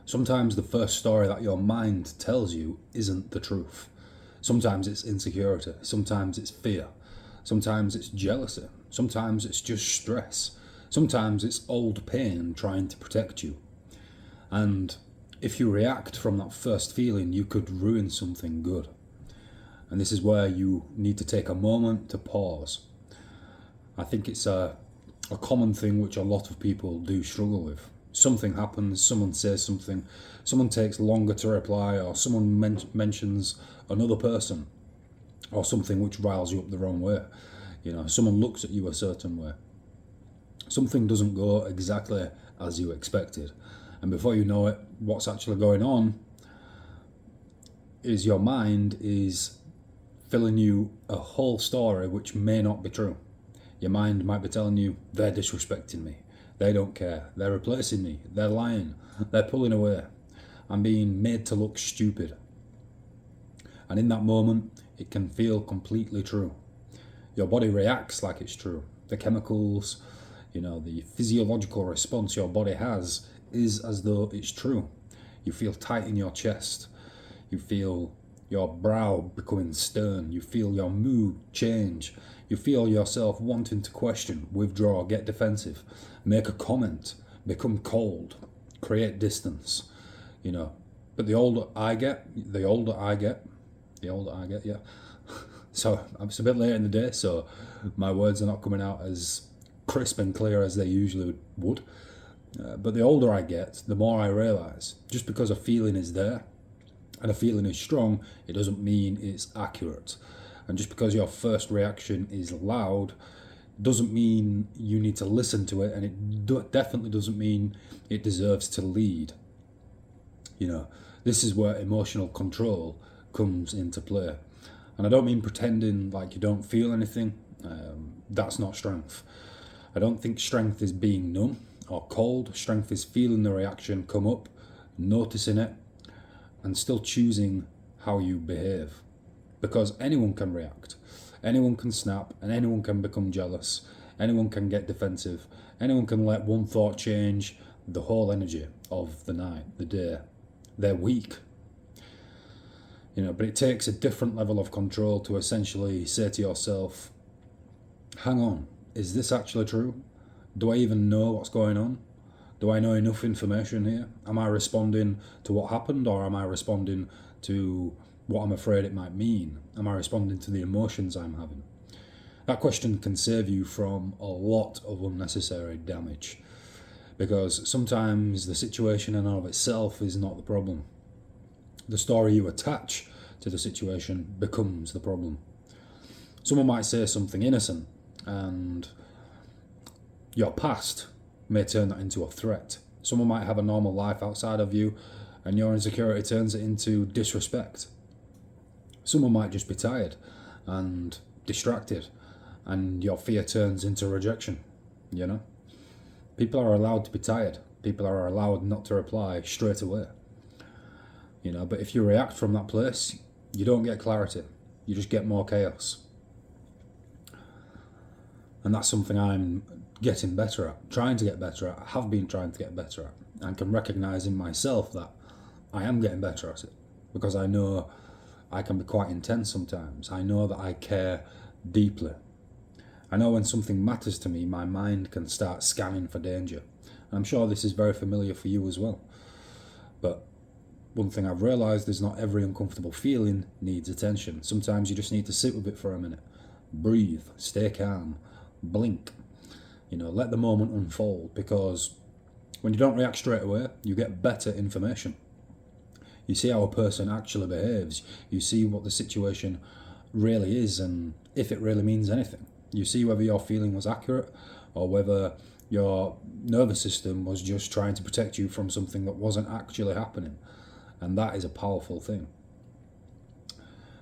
Sometimes the first story that your mind tells you isn't the truth. Sometimes it's insecurity, sometimes it's fear, sometimes it's jealousy, sometimes it's just stress, sometimes it's old pain trying to protect you. And if you react from that first feeling, you could ruin something good. And this is where you need to take a moment to pause. I think it's a common thing which a lot of people do struggle with. Something happens, someone says something, someone takes longer to reply, or someone mentions another person, or something which riles you up the wrong way. Someone looks at you a certain way. Something doesn't go exactly as you expected. And before you know it, what's actually going on is your mind is filling you a whole story which may not be true. Your mind might be telling you, they're disrespecting me, they don't care, they're replacing me, they're lying, they're pulling away, I'm being made to look stupid. And in that moment, it can feel completely true. Your body reacts like it's true. The chemicals, the physiological response your body has is as though it's true. You feel tight in your chest. You feel your brow becoming stern. You feel your mood change. You feel yourself wanting to question, withdraw, get defensive, make a comment, become cold, create distance. But the older I get, yeah. So it's a bit late in the day, so my words are not coming out as crisp and clear as they usually would. But the older I get, the more I realise, just because a feeling is there and a feeling is strong, it doesn't mean it's accurate. And just because your first reaction is loud, doesn't mean you need to listen to it, and it definitely doesn't mean it deserves to lead. This is where emotional control comes into play. And I don't mean pretending like you don't feel anything. That's not strength. I don't think strength is being numb or cold. Strength is feeling the reaction come up, noticing it, and still choosing how you behave. Because anyone can react, anyone can snap, and anyone can become jealous, anyone can get defensive, anyone can let one thought change the whole energy of the night, the day. They're weak. But it takes a different level of control to essentially say to yourself, hang on, is this actually true? Do I even know what's going on? Do I know enough information here? Am I responding to what happened, or am I responding to what I'm afraid it might mean? Am I responding to the emotions I'm having? That question can save you from a lot of unnecessary damage, because sometimes the situation in and of itself is not the problem. The story you attach to the situation becomes the problem. Someone might say something innocent, and your past may turn that into a threat. Someone might have a normal life outside of you, and your insecurity turns it into disrespect. Someone might just be tired and distracted, and your fear turns into rejection. People are allowed to be tired. People are allowed not to reply straight away. But if you react from that place, you don't get clarity. You just get more chaos. And that's something I'm getting better at, trying to get better at, have been trying to get better at, and can recognise in myself that I am getting better at it, because I know I can be quite intense sometimes. I know that I care deeply. I know when something matters to me, my mind can start scanning for danger. And I'm sure this is very familiar for you as well. But one thing I've realised is not every uncomfortable feeling needs attention. Sometimes you just need to sit with it for a minute. Breathe, stay calm, blink. Let the moment unfold, because when you don't react straight away, you get better information. You see how a person actually behaves. You see what the situation really is, and if it really means anything. You see whether your feeling was accurate, or whether your nervous system was just trying to protect you from something that wasn't actually happening. And that is a powerful thing.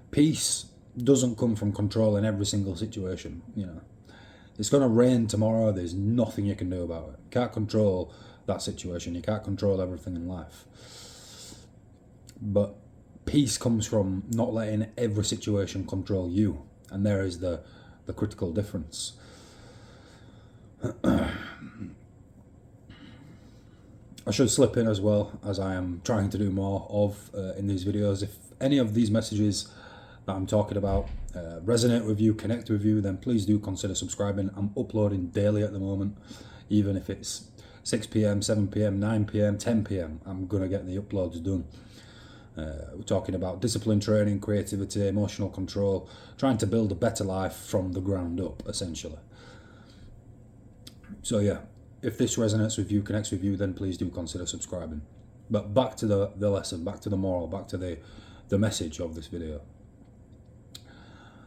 Peace doesn't come from controlling every single situation. It's going to rain tomorrow. There's nothing you can do about it. You can't control that situation. You can't control everything in life. But peace comes from not letting every situation control you. And there is the critical difference. I should slip in as well, as I am trying to do more of in these videos. If any of these messages that I'm talking about resonate with you, connect with you, then please do consider subscribing. I'm uploading daily at the moment, even if it's 6 p.m, 7 p.m, 9 p.m, 10 p.m, I'm going to get the uploads done. We're talking about discipline training, creativity, emotional control, trying to build a better life from the ground up, essentially. So yeah, if this resonates with you, connects with you, then please do consider subscribing. But back to the lesson, back to the moral, back to the message of this video.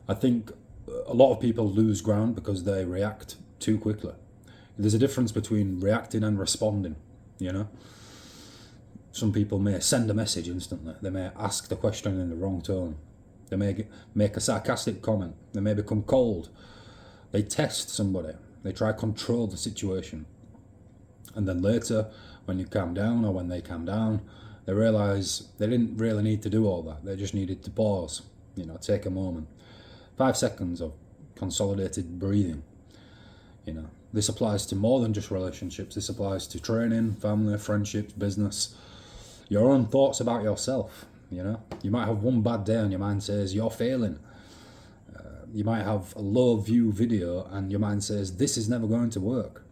I think a lot of people lose ground because they react too quickly. There's a difference between reacting and responding, you know. Some people may send a message instantly. They may ask the question in the wrong tone. They may make a sarcastic comment. They may become cold. They test somebody. They try to control the situation. And then later, when you calm down or when they calm down, they realise they didn't really need to do all that. They just needed to pause, you know, take a moment. 5 seconds of consolidated breathing, you know. This applies to more than just relationships. This applies to training, family, friendships, business, your own thoughts about yourself, you know. You might have one bad day and your mind says you're failing. You might have a low view video and your mind says this is never going to work.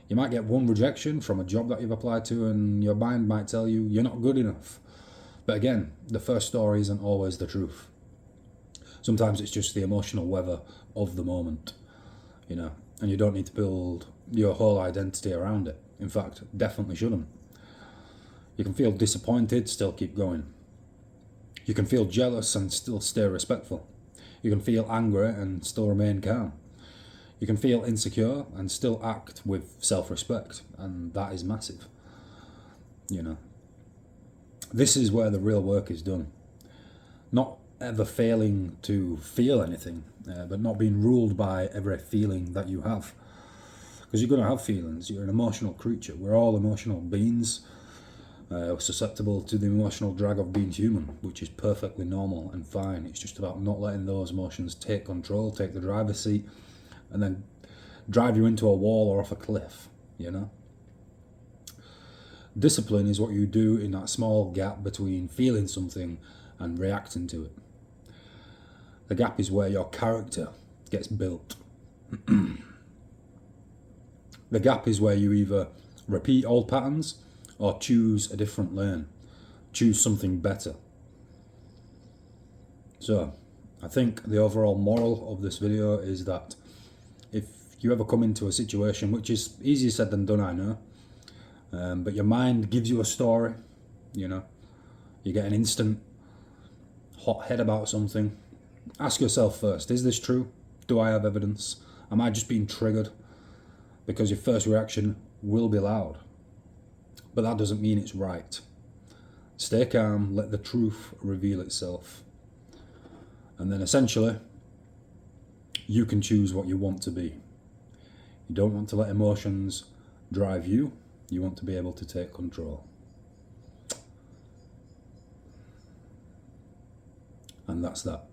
You might get one rejection from a job that you've applied to and your mind might tell you you're not good enough. But again, the first story isn't always the truth. Sometimes it's just the emotional weather of the moment, you know, and you don't need to build your whole identity around it. In fact, definitely shouldn't. You can feel disappointed, still keep going. You can feel jealous and still stay respectful. You can feel angry and still remain calm. You can feel insecure and still act with self-respect, and that is massive, you know. This is where the real work is done. Not ever failing to feel anything, but not being ruled by every feeling that you have. Because you're going to have feelings. You're an emotional creature. We're all emotional beings, susceptible to the emotional drag of being human, which is perfectly normal and fine. It's just about not letting those emotions take control, take the driver's seat, and then drive you into a wall or off a cliff, you know. Discipline is what you do in that small gap between feeling something and reacting to it. The gap is where your character gets built. The gap is where you either repeat old patterns or choose a different lane, choose something better. So I think the overall moral of this video is that if you ever come into a situation, which is easier said than done, I know, but your mind gives you a story, you know, you get an instant hot head about something, ask yourself first, is this true? Do I have evidence? Am I just being triggered? Because your first reaction will be loud, but that doesn't mean it's right. Stay calm, let the truth reveal itself, and then essentially you can choose what you want to be. You don't want to let emotions drive you. You want to be able to take control. And that's that.